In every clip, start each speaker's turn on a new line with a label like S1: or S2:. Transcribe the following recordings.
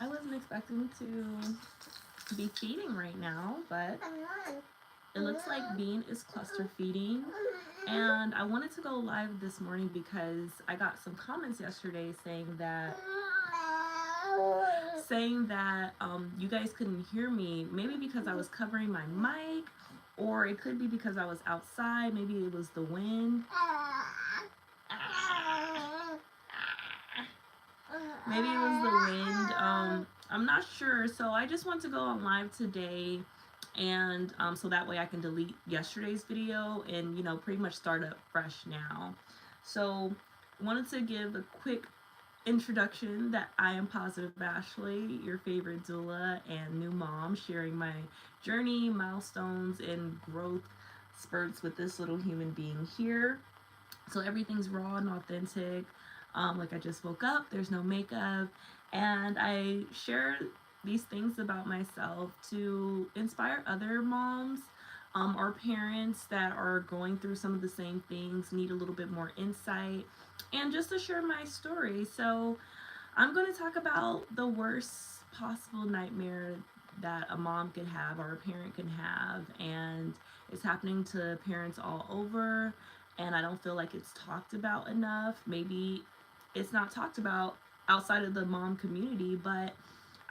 S1: I wasn't expecting to be feeding right now, but it looks like Bean is cluster feeding. And I wanted to go live this morning because I got some comments yesterday saying that you guys couldn't hear me, maybe because I was covering my mic, or it could be because I was outside. Maybe it was the wind. Maybe it was the wind. I'm not sure. So I just want to go on live today, and so that way I can delete yesterday's video and pretty much start up fresh now. So wanted to give a quick introduction that I am Positive Ashley, your favorite doula and new mom, sharing my journey, milestones, and growth spurts with this little human being here. So everything's raw and authentic. Like I just woke up, there's no makeup, and I share these things about myself to inspire other moms or parents that are going through some of the same things, need a little bit more insight, and just to share my story. So I'm going to talk about the worst possible nightmare that a mom could have or a parent can have, and it's happening to parents all over, and I don't feel like it's talked about enough. Maybe it's not talked about outside of the mom community, but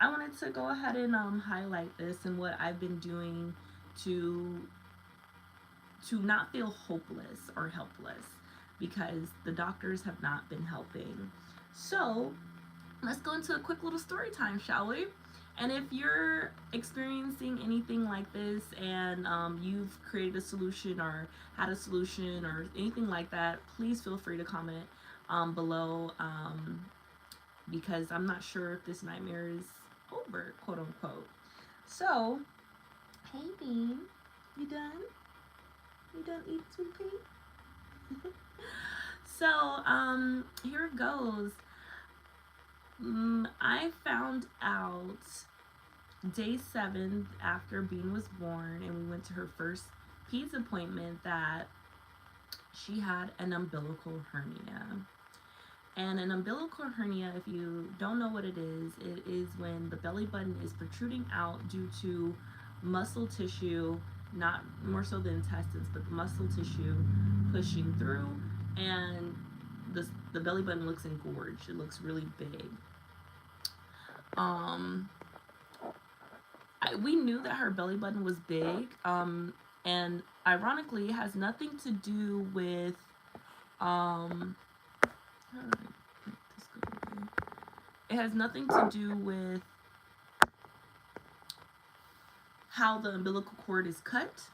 S1: I wanted to go ahead and highlight this and what I've been doing to not feel hopeless or helpless, because the doctors have not been helping. So let's go into a quick little story time, shall we? And if you're experiencing anything like this and you've created a solution or had a solution or anything like that, please feel free to comment below, because I'm not sure if this nightmare is over, quote unquote. So, hey Bean, you done? You done eating, sweet pea? So, here it goes. I found out day 7 after Bean was born and we went to her first peds appointment that she had an umbilical hernia. And an umbilical hernia, if you don't know what it is when the belly button is protruding out due to muscle tissue, not more so the intestines, but the muscle tissue pushing through, and the belly button looks engorged. It looks really big. We knew that her belly button was big, and ironically, it has nothing to do with it has nothing to do with how the umbilical cord is cut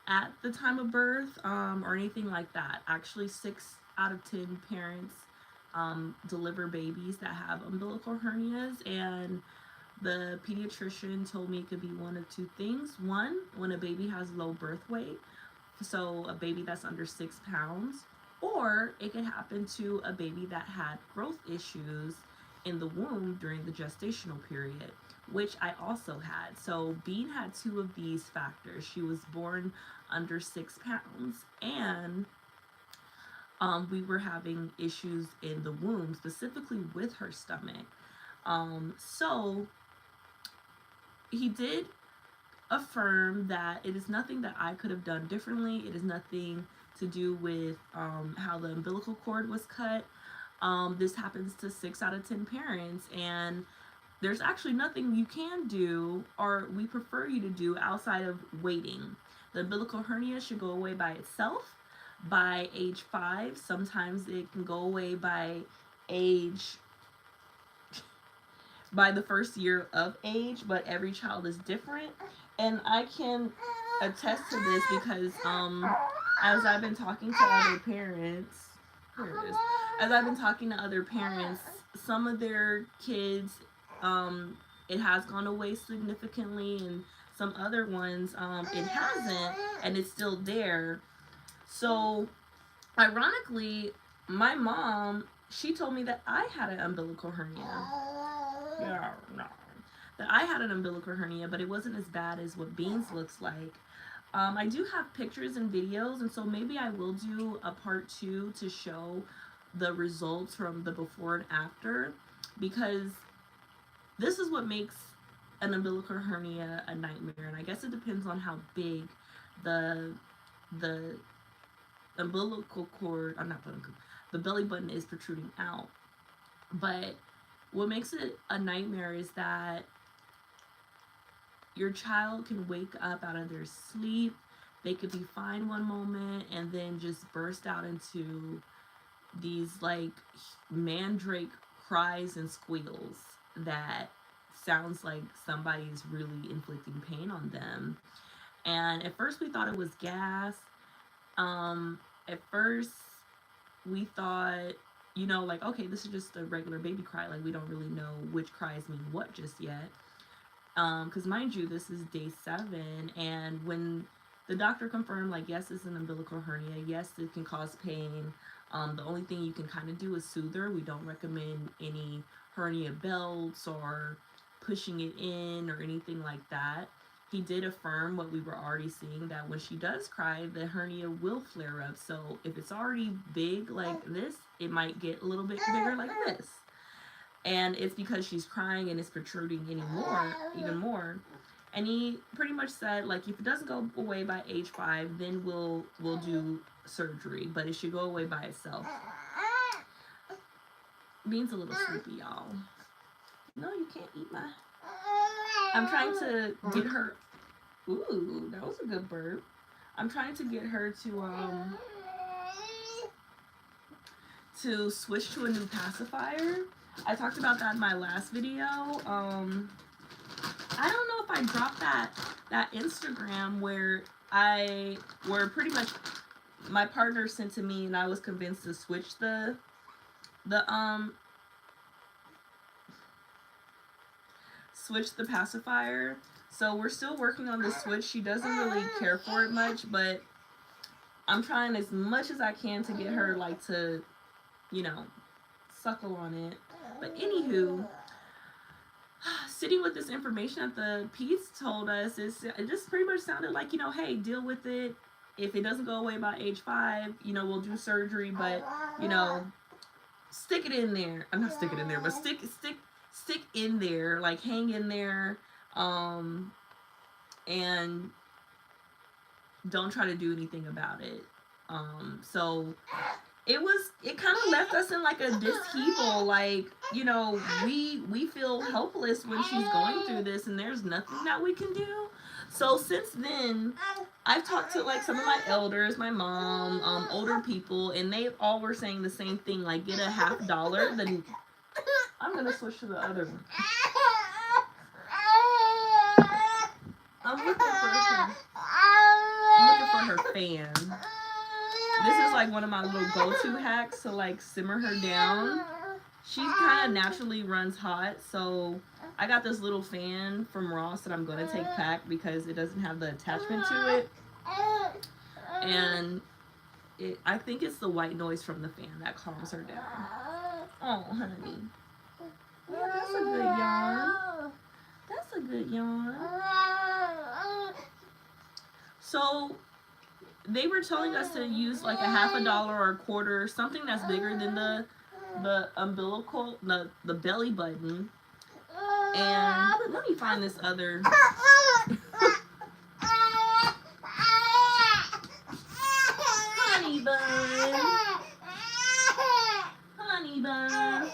S1: at the time of birth, or anything like that. Actually, 6 out of 10 parents deliver babies that have umbilical hernias, and the pediatrician told me it could be one of 2 things. One, when a baby has low birth weight, so a baby that's under 6 pounds, or it could happen to a baby that had growth issues in the womb during the gestational period, which I also had. So Bean had 2 of these factors. She was born under 6 pounds, and we were having issues in the womb, specifically with her stomach. So he did affirm that it is nothing that I could have done differently. It is nothing to do with how the umbilical cord was cut. This happens to 6 out of 10 parents, and there's actually nothing you can do, or we prefer you to do, outside of waiting. The umbilical hernia should go away by itself by age 5. Sometimes it can go away by the first year of age, but every child is different. And I can attest to this because as I've been talking to other parents, some of their kids, it has gone away significantly, and some other ones, it hasn't, and it's still there. So, ironically, my mom, she told me that I had an umbilical hernia. Yeah, no. That I had an umbilical hernia, but it wasn't as bad as what Beans looks like. I do have pictures and videos, and so maybe I will do a part 2 to show the results from the before and after, because this is what makes an umbilical hernia a nightmare, and I guess it depends on how big the the umbilical cord, I'm not the belly button is protruding out. But what makes it a nightmare is that your child can wake up out of their sleep. They could be fine one moment and then just burst out into these like mandrake cries and squeals that sounds like somebody's really inflicting pain on them. And at first we thought it was gas. At first we thought, like, okay, this is just a regular baby cry. Like, we don't really know which cries mean what just yet. Because mind you, this is day 7, and when the doctor confirmed, like, yes, it's an umbilical hernia, yes, it can cause pain. The only thing you can kind of do is soothe her. We don't recommend any hernia belts or pushing it in or anything like that. He did affirm what we were already seeing, that when she does cry, the hernia will flare up. So if it's already big like this, it might get a little bit bigger like this. And it's because she's crying and it's protruding even more. And he pretty much said, like, if it doesn't go away by age 5, then we'll do surgery, but it should go away by itself. Bean's a little sleepy, y'all. No, you can't eat my... I'm trying to get her... Ooh, that was a good burp. I'm trying to get her to switch to a new pacifier. I talked about that in my last video. I don't know if I dropped that Instagram where pretty much my partner sent to me and I was convinced to switch the pacifier. So we're still working on the switch. She doesn't really care for it much, but I'm trying as much as I can to get her, like, to, suckle on it. But anywho, sitting with this information that the peds told us, it just pretty much sounded like, hey, deal with it. If it doesn't go away by age 5, we'll do surgery, but, stick it in there. I'm not sticking in there, but stick in there, like, hang in there, and don't try to do anything about it. So it kind of left us in like a dishevel, like, we feel helpless when she's going through this and there's nothing that we can do. So since then, I've talked to, like, some of my elders, my mom, older people, and they all were saying the same thing, like, get a $50. Then I'm gonna switch to the other one. I'm looking for her fan. This is like one of my little go-to hacks to, like, simmer her down. She kind of naturally runs hot, so I got this little fan from Ross that I'm going to take back because it doesn't have the attachment to it. And I think it's the white noise from the fan that calms her down. Oh, honey. Yeah, that's a good yawn. That's a good yawn. So they were telling us to use like a $50 or a quarter, something that's bigger than the umbilical, the belly button. And let me find this other. Honey bun. Honey bun.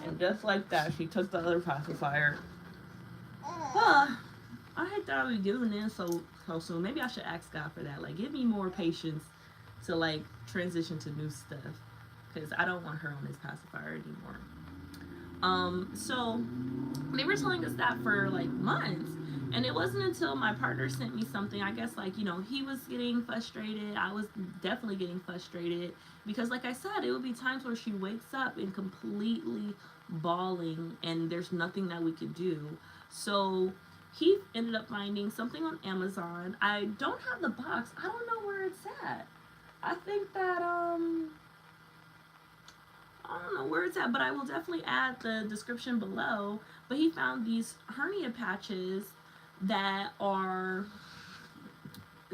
S1: And just like that, she took the other pacifier. I hate that I'll be doing this so soon. Maybe I should ask God for that. Like, give me more patience to, like, transition to new stuff. Because I don't want her on this pacifier anymore. So they were telling us that for, like, months. And it wasn't until my partner sent me something, I guess, like, he was getting frustrated. I was definitely getting frustrated. Because, like I said, it would be times where she wakes up and completely bawling. And there's nothing that we could do. So he ended up finding something on Amazon. I don't have the box. I don't know where it's at. I think that, I don't know where it's at, but I will definitely add the description below. But he found these hernia patches that are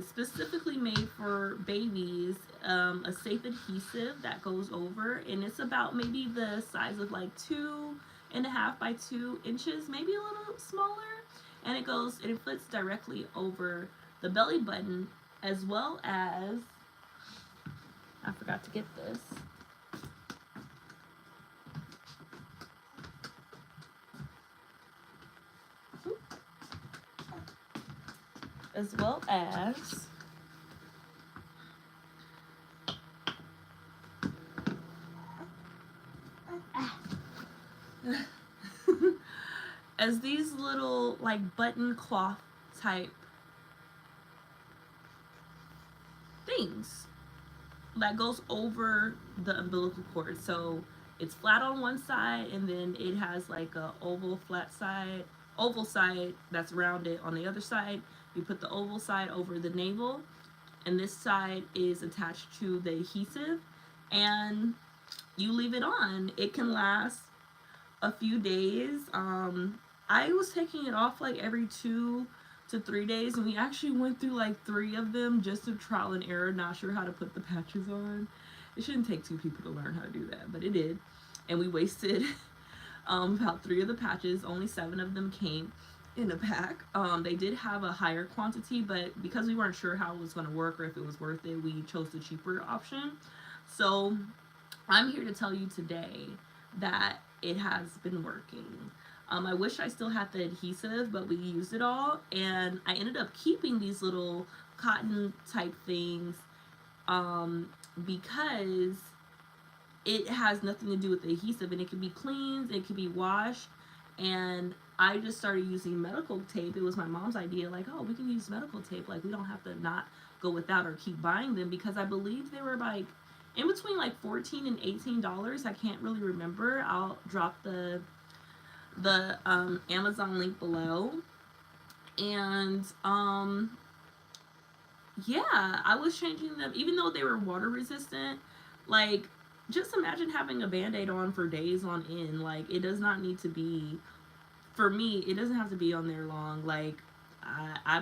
S1: specifically made for babies a safe adhesive that goes over, and it's about maybe the size of like 2.5 by 2 inches, maybe a little smaller, and it fits directly over the belly button, as well as, I forgot to get this, as well as as these little like button cloth type things that goes over the umbilical cord. So it's flat on one side, and then it has like a oval side that's rounded on the other side. You put the oval side over the navel, and this side is attached to the adhesive, and you leave it on. It can last a few days. I was taking it off like every 2 to 3 days, and we actually went through like 3 of them just to trial and error, not sure how to put the patches on. It shouldn't take 2 people to learn how to do that, but it did. And we wasted about 3 of the patches. Only 7 of them came in a pack. They did have a higher quantity, but because we weren't sure how it was going to work or if it was worth it, we chose the cheaper option. So I'm here to tell you today that it has been working. I wish I still had the adhesive, but we used it all, and I ended up keeping these little cotton type things because it has nothing to do with the adhesive, and it can be cleaned, it can be washed, and I just started using medical tape. It was my mom's idea, like, oh, we can use medical tape, like we don't have to not go without or keep buying them, because I believe they were like in between like $14 and $18. I can't really remember. I'll drop the Amazon link below. And yeah, I was changing them even though they were water resistant. Like, just imagine having a band-aid on for days on end. Like, it does not need to be, for me, it doesn't have to be on there long. Like, I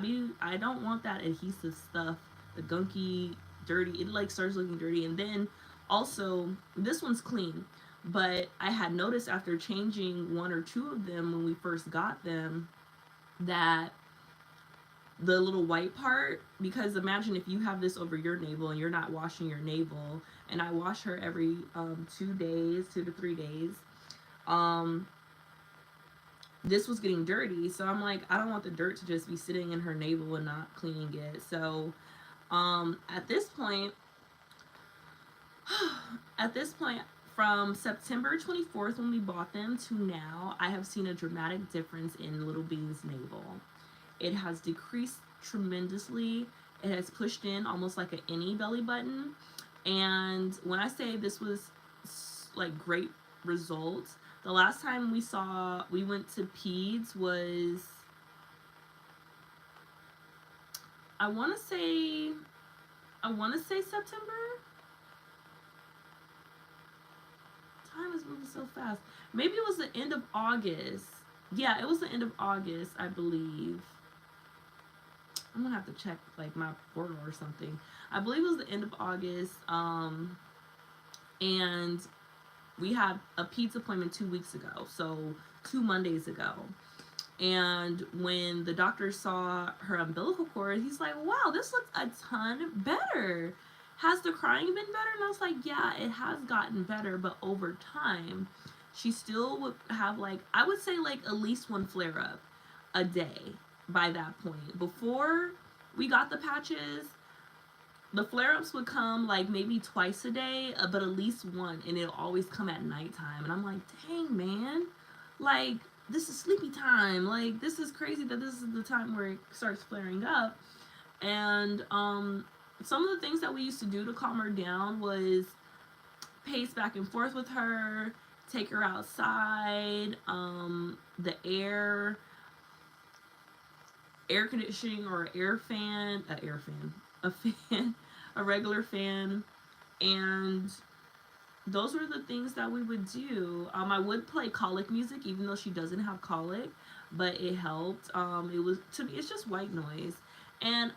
S1: don't want that adhesive stuff, the gunky, dirty. It like starts looking dirty. And then also, this one's clean, but I had noticed after changing 1 or 2 of them when we first got them that the little white part, because imagine if you have this over your navel and you're not washing your navel, and I wash her every 2 days, 2 to 3 days, this was getting dirty. So I'm like, I don't want the dirt to just be sitting in her navel and not cleaning it. So at this point from September 24th when we bought them to now, I have seen a dramatic difference in Little Bean's navel. It has decreased tremendously. It has pushed in almost like an any belly button. And when I say this was like great results, the last time we went to Peds was, I want to say September. Time is moving so fast. Maybe it was the end of August. Yeah, it was the end of August, I believe. I'm gonna have to check like my portal or something. I believe it was the end of August. And we had a Peds appointment 2 weeks ago, so 2 Mondays ago. And when the doctor saw her umbilical cord, he's like, wow, this looks a ton better. Has the crying been better? And I was like, yeah, it has gotten better, but over time, she still would have like, I would say like at least 1 flare up a day by that point. Before we got the patches, the flare-ups would come like maybe twice a day, but at least 1, and it'll always come at nighttime. And I'm like, dang, man, like, this is sleepy time. Like, this is crazy that this is the time where it starts flaring up. And some of the things that we used to do to calm her down was pace back and forth with her, take her outside, the air conditioning or a regular fan, and those were the things that we would do. I would play colic music even though she doesn't have colic, but it helped. It was, to me, it's just white noise. And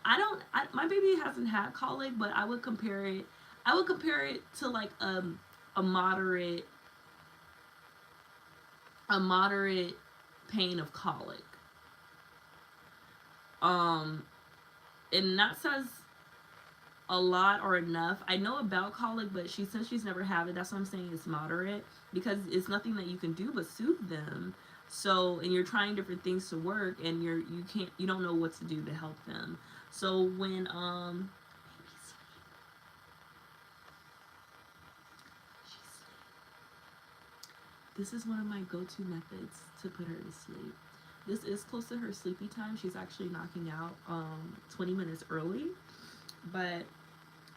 S1: my baby hasn't had colic, but I would compare it I would compare it to like a moderate a moderate pain of colic. Um, and that says a lot or enough. I know about colic, but since she's never had it, that's what I'm saying it's moderate, because it's nothing that you can do but soothe them. So, and you're trying different things to work, and you don't know what to do to help them. So when this is one of my go-to methods to put her to sleep. This is close to her sleepy time. She's actually knocking out 20 minutes early, but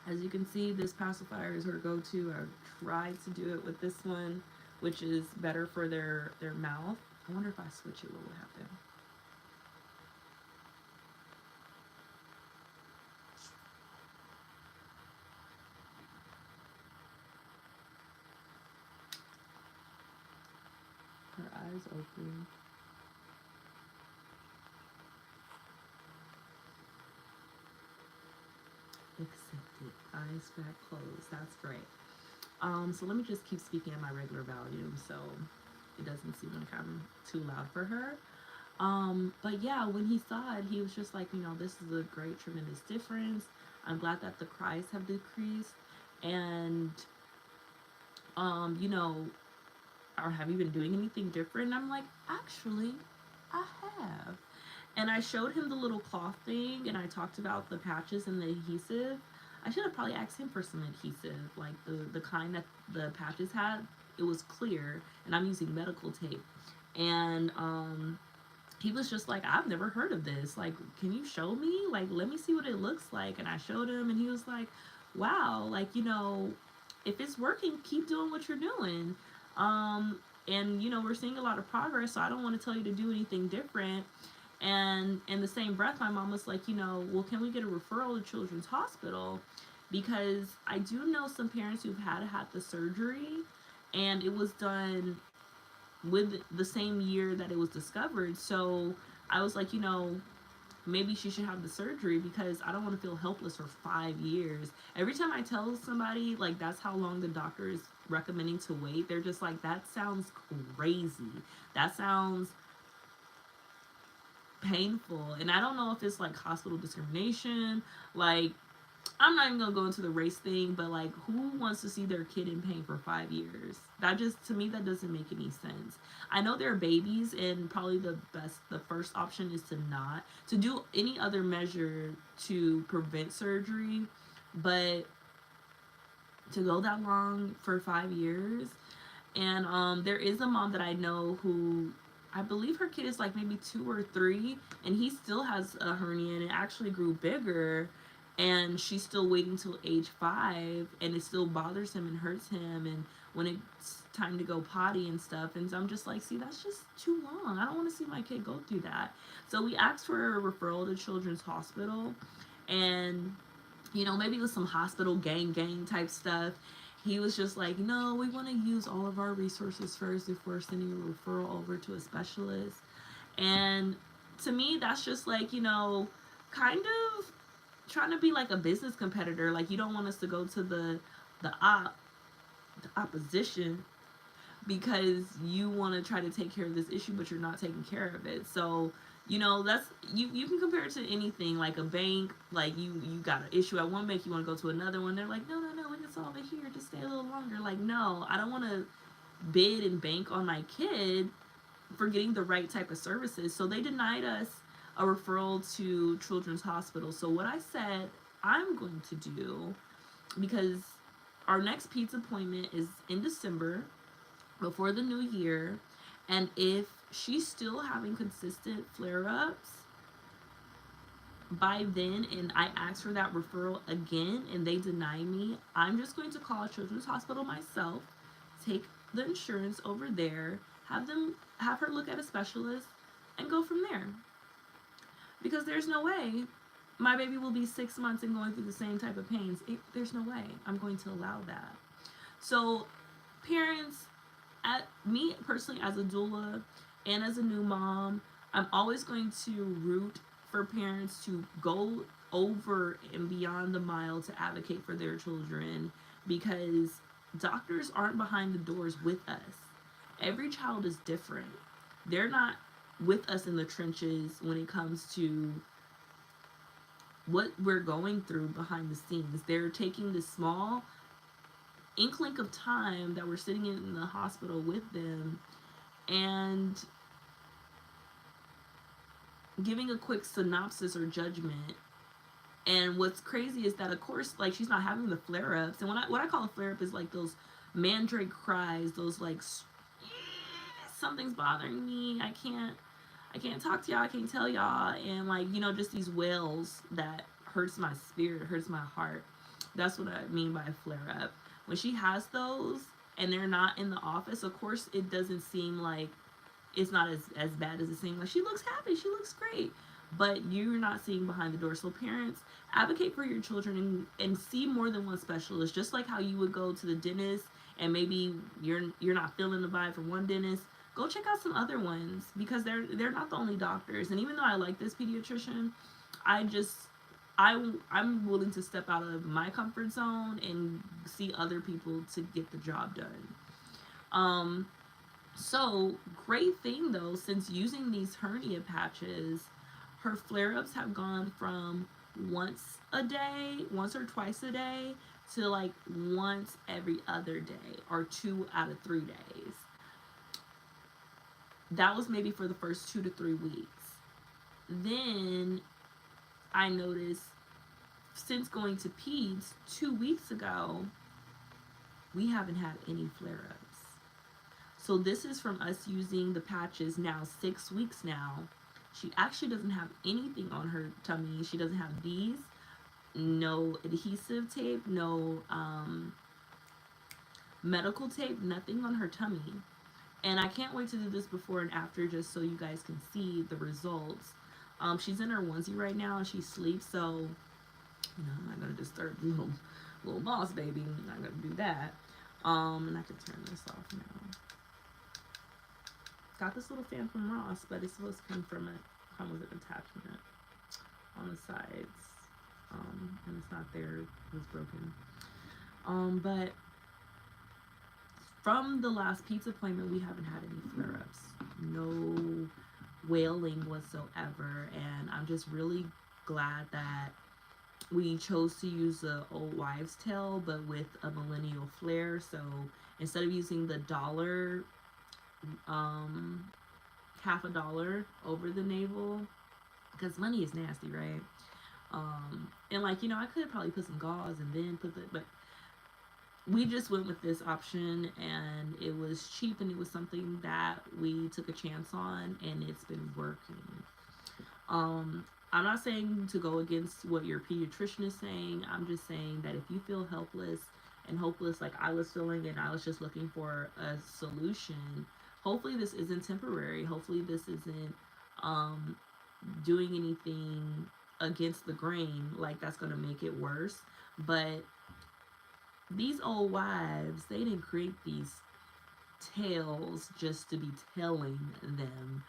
S1: as you can see, this pacifier is her go-to. I tried to do it with this one, which is better for their mouth. I wonder if I switch it, what would happen? Her eyes open. Accepted. Eyes back closed. That's great. So let me just keep speaking at my regular volume so it doesn't seem like I'm too loud for her. But yeah, when he saw it, he was just like, this is a great, tremendous difference. I'm glad that the cries have decreased. And, you know, or have you been doing anything different? And I'm like, actually, I have. And I showed him the little cloth thing, and I talked about the patches and the adhesive. I should have probably asked him for some adhesive, like the kind that the patches had. It was clear, and I'm using medical tape. And he was just like, I've never heard of this. Like, can you show me? Like, let me see what it looks like. And I showed him, and he was like, wow, like, if it's working, keep doing what you're doing. And, we're seeing a lot of progress, so I don't want to tell you to do anything different. And in the same breath, my mom was like, well, can we get a referral to Children's Hospital? Because I do know some parents who've had the surgery, and it was done with the same year that it was discovered. So I was like, maybe she should have the surgery, because I don't want to feel helpless for 5 years. Every time I tell somebody, like, that's how long the doctor is recommending to wait, they're just like, that sounds crazy. That sounds painful. And I don't know if it's like hospital discrimination. Like, I'm not even gonna go into the race thing, but like, who wants to see their kid in pain for 5 years? That just, to me, that doesn't make any sense. I know they're babies, and probably the first option is to do any other measure to prevent surgery, but to go that long for 5 years. And there is a mom that I know who, I believe her kid is like maybe 2 or 3, and he still has a hernia, and it actually grew bigger, and she's still waiting till age 5, and it still bothers him and hurts him, and when it's time to go potty and stuff. And so I'm just like, see, that's just too long. I don't want to see my kid go through that. So we asked for a referral to Children's Hospital, and maybe it was some hospital gang type stuff. He was just like, no, we want to use all of our resources first before sending a referral over to a specialist. And to me, that's just like, kind of trying to be like a business competitor. Like, you don't want us to go to the op the opposition, because you want to try to take care of this issue, but you're not taking care of it. So that's, you can compare it to anything, like a bank. Like, you got an issue at one bank, you want to go to another one, they're like, no, we can solve it here, just stay a little longer. Like, no, I don't want to bid and bank on my kid for getting the right type of services. So they denied us a referral to Children's Hospital. So what I said I'm going to do, because our next peds appointment is in December, before the new year, and if she's still having consistent flare-ups by then, and I ask for that referral again and they deny me, I'm just going to call Children's Hospital myself, take the insurance over there, have her look at a specialist, and go from there. Because there's no way my baby will be 6 months and going through the same type of pains. There's no way I'm going to allow that. So parents, at me personally, as a doula and as a new mom, I'm always going to root for parents to go over and beyond the mile to advocate for their children, because doctors aren't behind the doors with us. Every child is different. They're not with us in the trenches when it comes to what we're going through behind the scenes. They're taking this small inkling of time that we're sitting in the hospital with them and giving a quick synopsis or judgment. And what's crazy is that, of course, like, she's not having the flare-ups. And what I call a flare-up is like those mandrake cries, those like, something's bothering me, I can't talk to y'all, I can't tell y'all, and like, you know, just these wails that hurts my spirit, hurts my heart. That's what I mean by a flare-up. When she has those and they're not in the office, of course it doesn't seem like, it's not as bad as it seems. Like, she looks happy, she looks great, but you're not seeing behind the door. So parents, advocate for your children and see more than one specialist. Just like how you would go to the dentist and maybe you're not feeling the vibe from one dentist, go check out some other ones, because they're not the only doctors. And even though I like this pediatrician, I'm willing to step out of my comfort zone and see other people to get the job done. So great thing though, since using these hernia patches, her flare-ups have gone from once or twice a day to like once every other day, or 2 out of 3 days. That was maybe for the first 2 to 3 weeks. Then I noticed, since going to peds 2 weeks ago, we haven't had any flare-ups. So this is from us using the patches now 6 weeks now. She actually doesn't have anything on her tummy. She doesn't have these, no adhesive tape, no medical tape, nothing on her tummy. And I can't wait to do this before and after, just so you guys can see the results. She's in her onesie right now and she sleeps, so you know, I'm not gonna disturb the little boss baby. I'm not gonna do that. And I can turn this off now. Got this little fan from Ross, but it's supposed to come with an attachment on the sides. And it's not there, it was broken. But from the last pizza appointment, we haven't had any flare-ups. No wailing whatsoever. And I'm just really glad that we chose to use the old wives' tale, but with a millennial flair. So instead of using the $1, half a dollar over the navel, because money is nasty, right? And like, you know, I could probably put some gauze and then but we just went with this option, and it was cheap, and it was something that we took a chance on, and it's been working. I'm not saying to go against what your pediatrician is saying. I'm just saying that if you feel helpless and hopeless like I was feeling, and I was just looking for a solution, hopefully this isn't temporary. Hopefully this isn't doing anything against the grain, like that's going to make it worse. But these old wives, they didn't create these tales just to be telling them.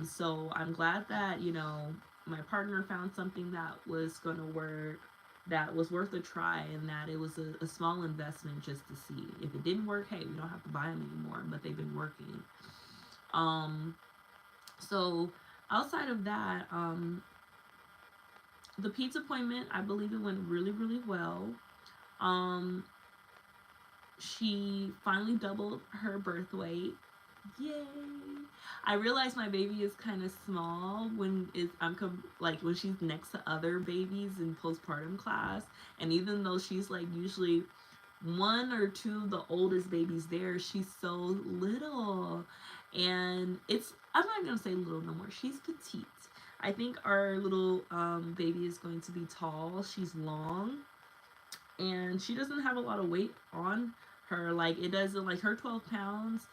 S1: So I'm glad that, you know, my partner found something that was going to work, that was worth a try, and that it was a small investment just to see. If it didn't work, hey, we don't have to buy them anymore, but they've been working. So outside of that, the pizza appointment, I believe it went really, really well. She finally doubled her birth weight. Yay! I realize my baby is kind of small when when she's next to other babies in postpartum class, and even though she's like usually 1 or 2 of the oldest babies there, she's so little. And I'm not gonna say little no more, she's petite. I think our little baby is going to be tall. She's long, and she doesn't have a lot of weight on her. Like, it doesn't, like, her 12 pounds,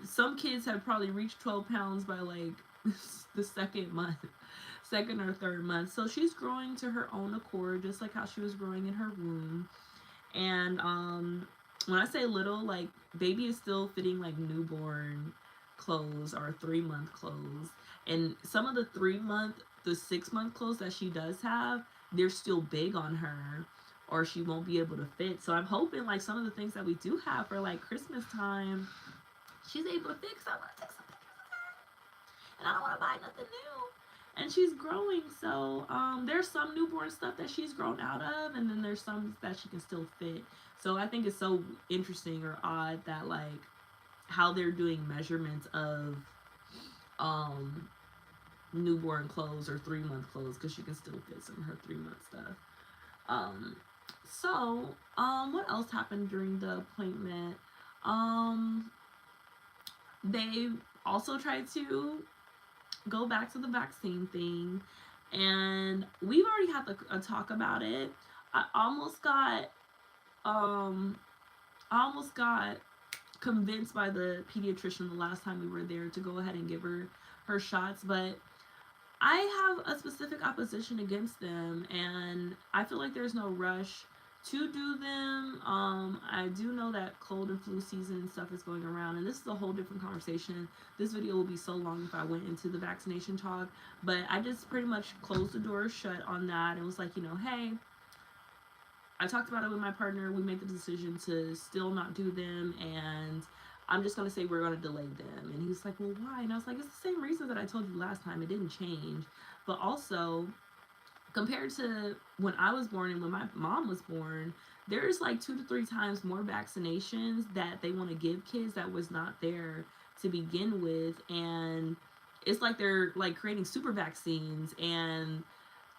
S1: some kids have probably reached 12 pounds by like the second or third month. So she's growing to her own accord, just like how she was growing in her womb. And when I say little, like, baby is still fitting like newborn clothes or 3-month clothes. And some of the 3 the 6-month clothes that she does have, they're still big on her, or she won't be able to fit. So I'm hoping like some of the things that we do have for like Christmas time, she's able to fit. Cause I want to take some pictures of her, and I don't want to buy nothing new. And she's growing, so there's some newborn stuff that she's grown out of, and then there's some that she can still fit. So I think it's so interesting or odd that like how they're doing measurements of um newborn clothes or 3-month clothes, because she can still fit some of her 3-month stuff. Um, what else happened during the appointment? Um, they also tried to go back to the vaccine thing, and we've already had a talk about it. I almost got, um, I almost got convinced by the pediatrician the last time we were there to go ahead and give her shots, but I have a specific opposition against them, and I feel like there's no rush to do them. I do know that cold and flu season and stuff is going around, and this is a whole different conversation. This video will be so long if I went into the vaccination talk, but I just pretty much closed the door shut on that and was like, hey, I talked about it with my partner. We made the decision to still not do them, and I'm just going to say we're going to delay them. And he was like, well, why? And I was like, it's the same reason that I told you last time. It didn't change. But also, compared to when I was born and when my mom was born, there's like 2 to 3 times more vaccinations that they want to give kids that was not there to begin with. And it's like they're like creating super vaccines, and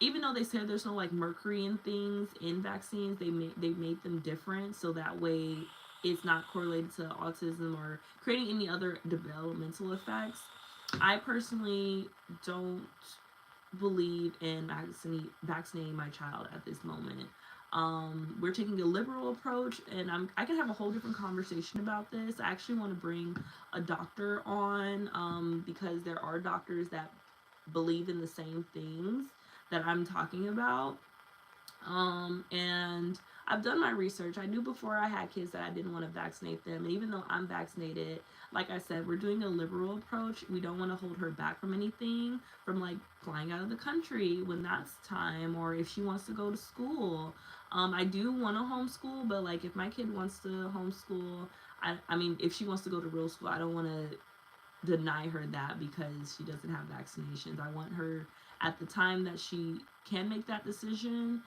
S1: even though they said there's no like mercury and things in vaccines, they made them different so that way it's not correlated to autism or creating any other developmental effects. I personally don't believe in vaccinating my child at this moment. We're taking a liberal approach, and I can have a whole different conversation about this. I actually want to bring a doctor on, because there are doctors that believe in the same things that I'm talking about. And I've done my research. I knew before I had kids that I didn't want to vaccinate them. And even though I'm vaccinated, like I said, we're doing a liberal approach. We don't want to hold her back from anything, from like flying out of the country when that's time, or if she wants to go to school. I do want to homeschool, but like if my kid wants to homeschool, I mean, if she wants to go to real school, I don't want to deny her that because she doesn't have vaccinations. I want her at the time that she can make that decision,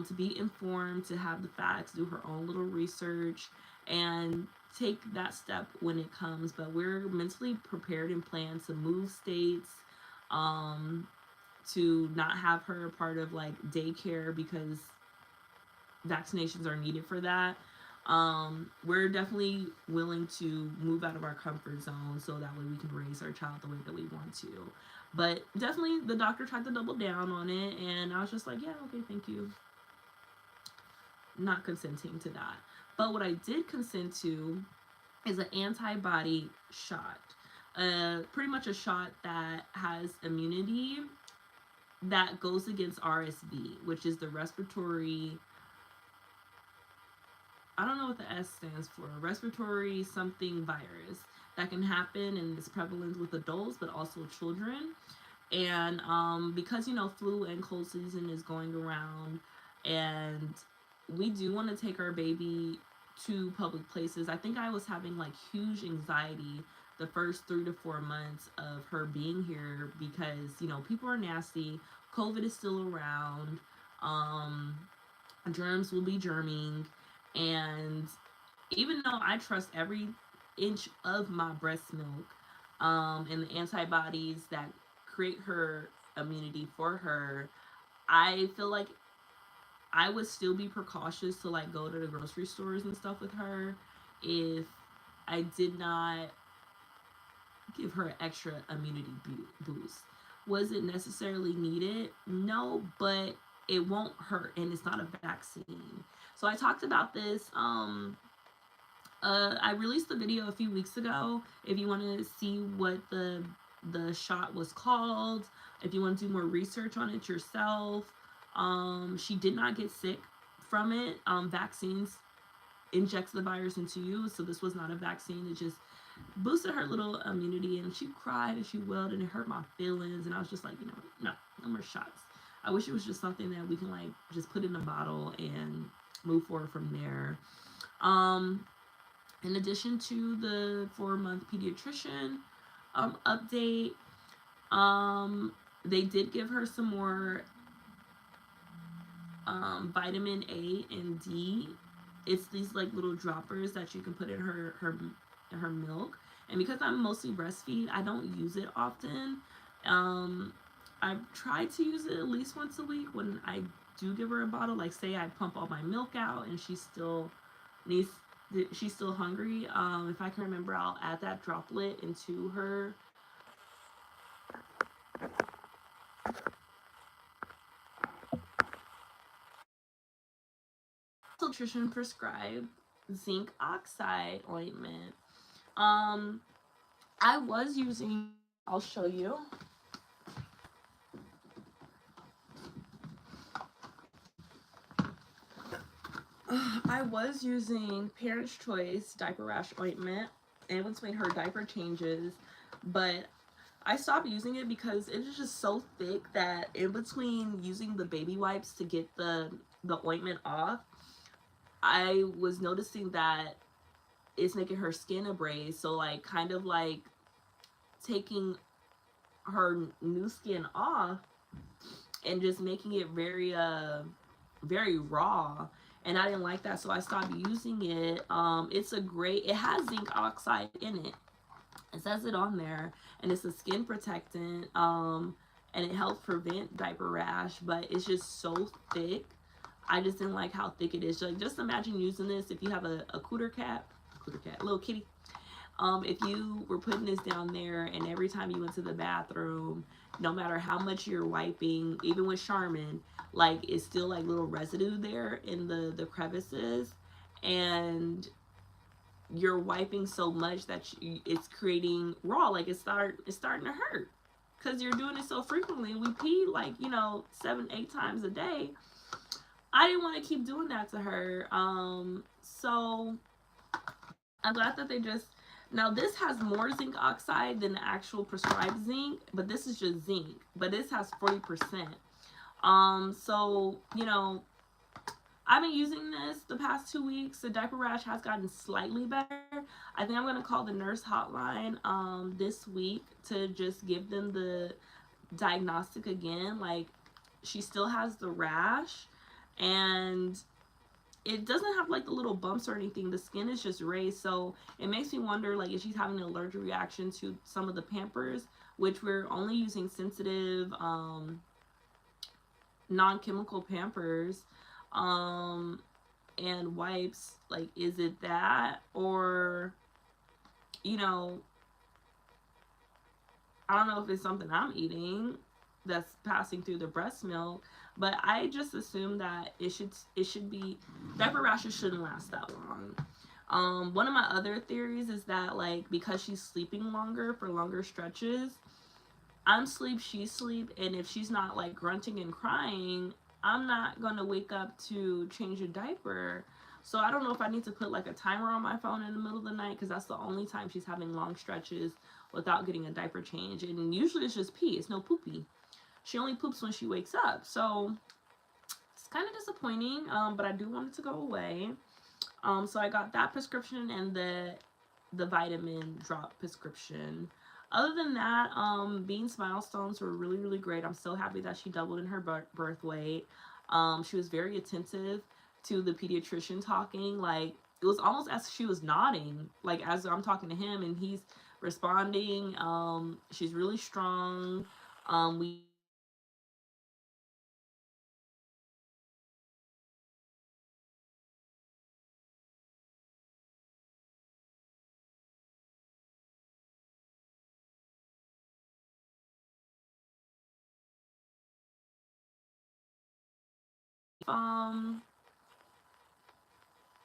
S1: to be informed, to have the facts, do her own little research, and take that step when it comes. But we're mentally prepared and planned to move states, to not have her a part of like daycare because vaccinations are needed for that. We're definitely willing to move out of our comfort zone so that way we can raise our child the way that we want to. But definitely the doctor tried to double down on it, and I was just like, yeah, okay, thank you. Not consenting to that. But what I did consent to is an antibody shot. Pretty much a shot that has immunity that goes against RSV, which is the respiratory, I don't know what the S stands for, respiratory something virus that can happen and is prevalent with adults but also children. And because flu and cold season is going around, and we do want to take our baby to public places. I think I was having like huge anxiety the first 3 to 4 months of her being here because people are nasty, COVID is still around, germs will be germing, and even though I trust every inch of my breast milk, and the antibodies that create her immunity for her, I feel like I would still be precautious to like go to the grocery stores and stuff with her if I did not give her an extra immunity boost. Was it necessarily needed? No, but it won't hurt, and it's not a vaccine. So I talked about this. I released the video a few weeks ago. If you want to see what the shot was called, if you want to do more research on it yourself, she did not get sick from it. Vaccines injects the virus into you. So this was not a vaccine. It just boosted her little immunity, and she cried and she wailed, and it hurt my feelings. And I was just like, no, no more shots. I wish it was just something that we can like just put in a bottle and move forward from there. In addition to the 4-month pediatrician update, they did give her some more vitamin A and D. It's these like little droppers that you can put in her milk. And because I'm mostly breastfeed, I don't use it often. I try to use it at least once a week when I do give her a bottle. Like say I pump all my milk out and she's still hungry. If I can remember, I'll add that droplet into her nutrition prescribed zinc oxide ointment. I was using, I'll show you. I was using Parents' Choice diaper rash ointment, and once made her diaper changes, but I stopped using it because it is just so thick that in between using the baby wipes to get the ointment off, I was noticing that it's making her skin abrade. So like kind of like taking her new skin off and just making it very raw, and I didn't like that, so I stopped using it. It's a great, it has zinc oxide in it. It says it on there, and it's a skin protectant, and it helps prevent diaper rash, but it's just so thick. I just didn't like how thick it is. Like, just imagine using this if you have a cooter cat, little kitty. If you were putting this down there and every time you went to the bathroom, no matter how much you're wiping, even with Charmin, like it's still like little residue there in the crevices, and you're wiping so much that it's creating raw, like it's starting to hurt because you're doing it so frequently. We pee like 7-8 times a day. I didn't want to keep doing that to her, so I'm glad that they just, now this has more zinc oxide than the actual prescribed zinc, but this is just zinc, but this has 40%. So I've been using this the past 2 weeks. The diaper rash has gotten slightly better. I think I'm going to call the nurse hotline this week to just give them the diagnostic again. Like, she still has the rash, and it doesn't have like the little bumps or anything. The skin is just raised, so it makes me wonder like if she's having an allergic reaction to some of the Pampers, which we're only using sensitive non-chemical Pampers and wipes. Like, is it that, or I don't know if it's something I'm eating that's passing through the breast milk, but I just assume that it should be, diaper rashes shouldn't last that long. One of my other theories is that like because she's sleeping longer for longer stretches, I'm sleep, she's sleep, and if she's not like grunting and crying, I'm not gonna wake up to change a diaper. So I don't know if I need to put like a timer on my phone in the middle of the night, because that's the only time she's having long stretches without getting a diaper change. And usually it's just pee, it's no poopy. She only poops when she wakes up. So it's kind of disappointing, but I do want it to go away. So I got that prescription and the vitamin drop prescription. Other than that, Bean's milestones were really, really great. I'm so happy that she doubled in her birth weight. She was very attentive to the pediatrician talking. Like, it was almost as she was nodding, like as I'm talking to him and he's responding. She's really strong. We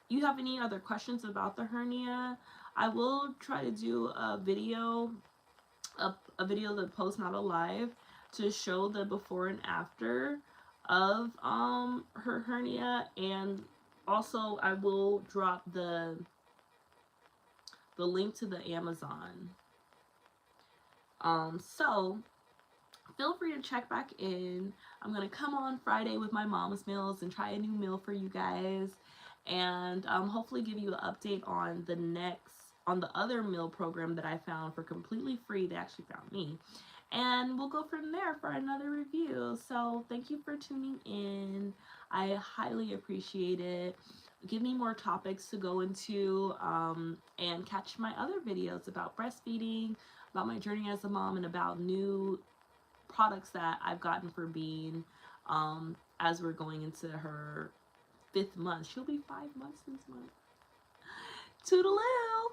S1: you have any other questions about the hernia, I will try to do a video, a video that posts, not a live, to show the before and after of her hernia and Also, I will drop the link to the Amazon. So feel free to check back in. I'm gonna come on Friday with my mom's meals and try a new meal for you guys, and hopefully give you an update on the other meal program that I found for completely free. They actually found me, and we'll go from there for another review. So thank you for tuning in. I highly appreciate it. Give me more topics to go into, and catch my other videos about breastfeeding, about my journey as a mom, and about new products that I've gotten for Bean, as we're going into her 5th month. She'll be 5 months this month. Toodaloo!